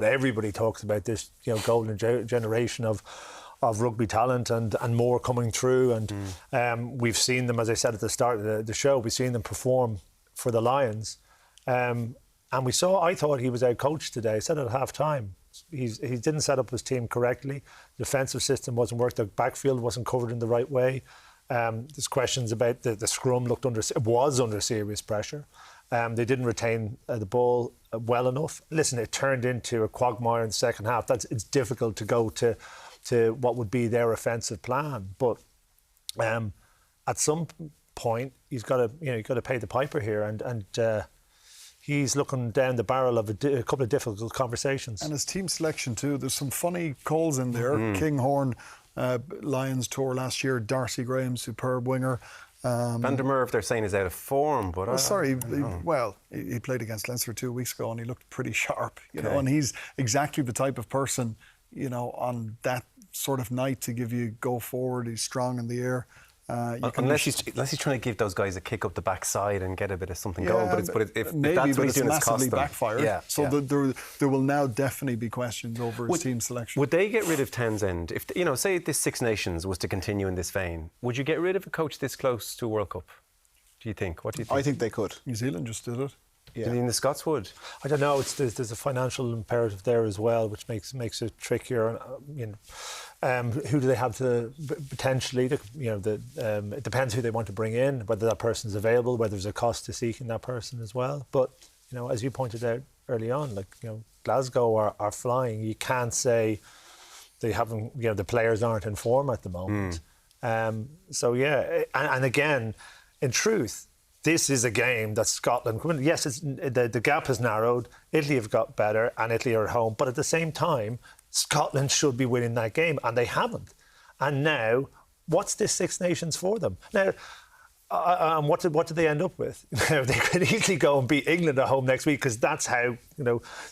Everybody talks about this, golden generation of rugby talent and more coming through. And we've seen them, as I said at the start of the show, we've seen them perform for the Lions. And I thought he was out-coached today. I said it at half-time. He didn't set up his team correctly. The defensive system wasn't working. The backfield wasn't covered in the right way. There's questions about the scrum was under serious pressure. They didn't retain the ball well enough. Listen, it turned into a quagmire in the second half. It's difficult to go to what would be their offensive plan. But at some point, he's got to pay the piper here, and he's looking down the barrel of a couple of difficult conversations. And his team selection too. There's some funny calls in there. Kinghorn, Lions tour last year. Darcy Graham, superb winger. Van der Merwe, they're saying, is out of form, but he played against Leinster 2 weeks ago and he looked pretty sharp, know, and he's exactly the type of person, on that sort of night to give you go forward. He's strong in the air. Unless he's trying to give those guys a kick up the backside and get a bit of something going, but if that's what he's doing, it's cost them. Backfired. There will now definitely be questions over his team selection. Would they get rid of Townsend if say this Six Nations was to continue in this vein? Would you get rid of a coach this close to a World Cup? Do you think? What do you think? I think they could. New Zealand just did it. Yeah. Do you think the Scots would? I don't know. There's a financial imperative there as well, which makes it trickier. Who do they have to potentially? It depends who they want to bring in, whether that person's available, whether there's a cost to seeking that person as well. But as you pointed out early on, Glasgow are flying. You can't say they haven't. The players aren't in form at the moment. And again, in truth, this is a game that Scotland... Yes, the gap has narrowed. Italy have got better and Italy are at home. But at the same time, Scotland should be winning that game and they haven't. And now, what's this Six Nations for them? Now, what did they end up with? They could easily go and beat England at home next week because that's how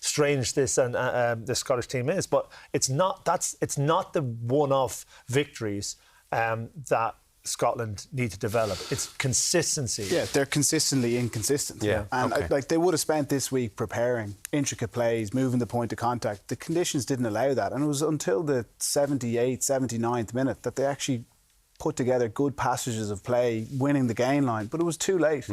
strange this the Scottish team is. But it's not the one-off victories that Scotland need to develop. It's consistency. Yeah, they're consistently inconsistent. Yeah, and they would have spent this week preparing intricate plays, moving the point of contact. The conditions didn't allow that, and it was until the 78th, 79th minute that they actually put together good passages of play, winning the gain line. But it was too late.